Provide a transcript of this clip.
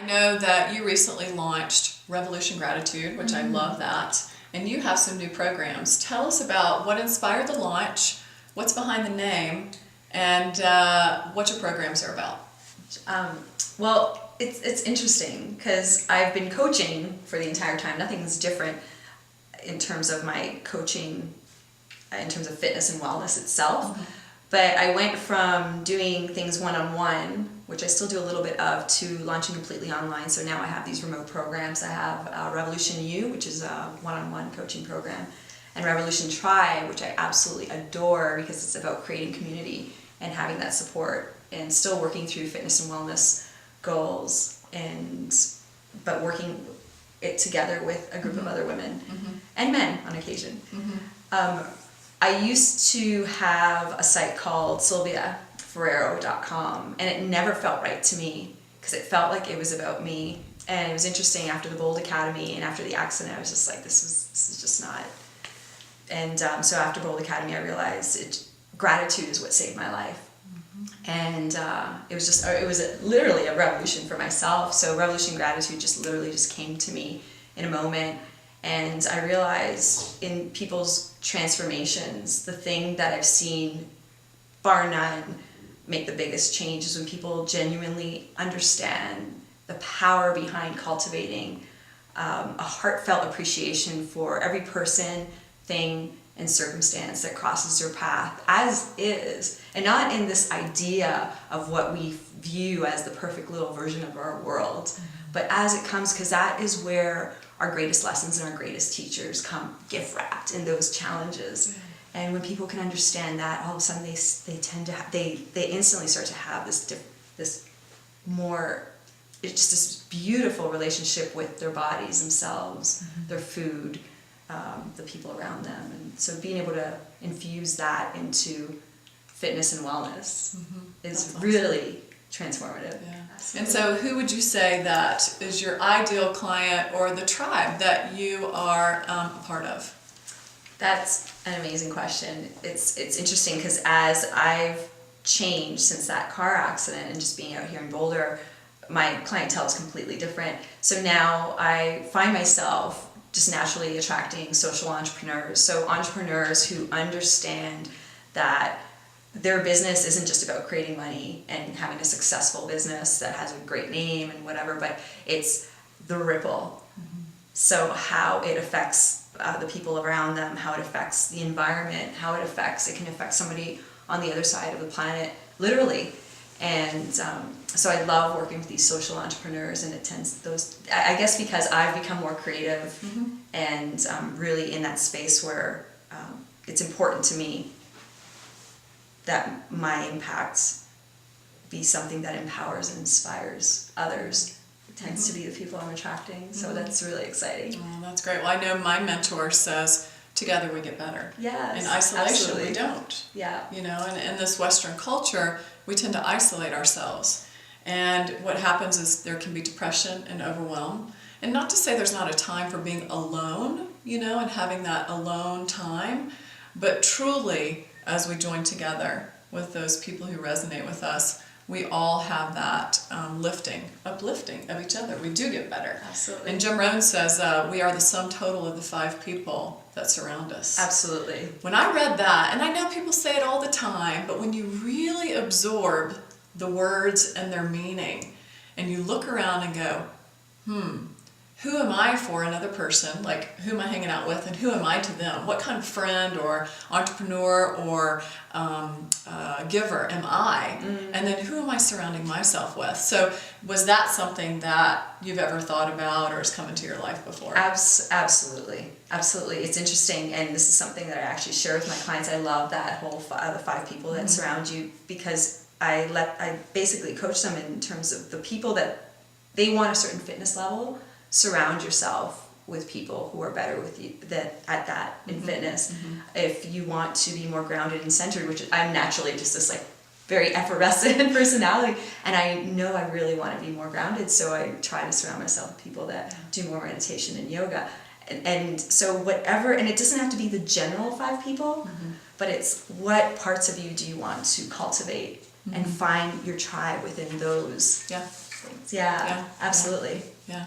know that you recently launched Revolution Gratitude, which I love that, and you have some new programs. Tell us about what inspired the launch, what's behind the name, and what your programs are about. Well, it's interesting because I've been coaching for the entire time. Nothing's different in terms of my coaching, in terms of fitness and wellness itself. But I went from doing things one-on-one, which I still do a little bit of, to launching completely online. So now I have these remote programs. I have Revolution U, which is a one-on-one coaching program, and Revolution Tribe, which I absolutely adore because it's about creating community and having that support and still working through fitness and wellness goals, but working it together with a group of other women and men on occasion. I used to have a site called Sylvia, Ferrero.com, and it never felt right to me because it felt like it was about me. And it was interesting, after the Bold Academy and after the accident, I was just like, this is just not. And so after Bold Academy, I realized gratitude is what saved my life. And it was literally a revolution for myself. So Revolution Gratitude just literally came to me in a moment. And I realized in people's transformations, the thing that I've seen, bar none, make the biggest change is when people genuinely understand the power behind cultivating a heartfelt appreciation for every person, thing, and circumstance that crosses your path as is, and not in this idea of what we view as the perfect little version of our world, but as it comes, because that is where our greatest lessons and our greatest teachers come gift wrapped in those challenges. And when people can understand that, all of a sudden they tend to they instantly start to have this more, it's just this beautiful relationship with their bodies themselves, their food, the people around them. And so being able to infuse that into fitness and wellness is really transformative. Yeah. And so who would you say that is your ideal client or the tribe that you are a part of? That's an amazing question. It's interesting because as I've changed since that car accident and just being out here in Boulder, my clientele is completely different. So now I find myself just naturally attracting social entrepreneurs. So entrepreneurs who understand that their business isn't just about creating money and having a successful business that has a great name and whatever, but it's the ripple. So how it affects the people around them, how it affects the environment, how it can affect somebody on the other side of the planet, literally. And so I love working with these social entrepreneurs, and I guess because I've become more creative and really in that space where it's important to me that my impact be something that empowers and inspires others. It tends to be the people I'm attracting, so that's really exciting. Oh, that's great. Well, I know my mentor says, together we get better. Yes, in isolation, absolutely. we don't. Yeah. You know, and in this Western culture, we tend to isolate ourselves. And what happens is there can be depression and overwhelm. And not to say there's not a time for being alone, you know, and having that alone time, but truly, as we join together with those people who resonate with us, we all have that uplifting of each other. We do get better. Absolutely. And Jim Rohn says we are the sum total of the 5 people that surround us. Absolutely. When I read that, and I know people say it all the time, but when you really absorb the words and their meaning, and you look around and go, who am I for another person? Like, who am I hanging out with, and who am I to them? What kind of friend or entrepreneur or giver am I? And then who am I surrounding myself with? So was that something that you've ever thought about or has come into your life before? Absolutely. Absolutely. It's interesting, and this is something that I actually share with my clients. I love that whole the 5 people that surround you, because I basically coach them in terms of the people that they want a certain fitness level. Surround yourself with people who are better with you in fitness. If you want to be more grounded and centered, which I'm naturally just this like very effervescent personality, and I know I really want to be more grounded, so I try to surround myself with people that do more meditation and yoga. And so whatever, and it doesn't have to be the general 5 people, but it's what parts of you do you want to cultivate and find your tribe within those. Yeah. things. Yeah, Yeah, absolutely. Yeah.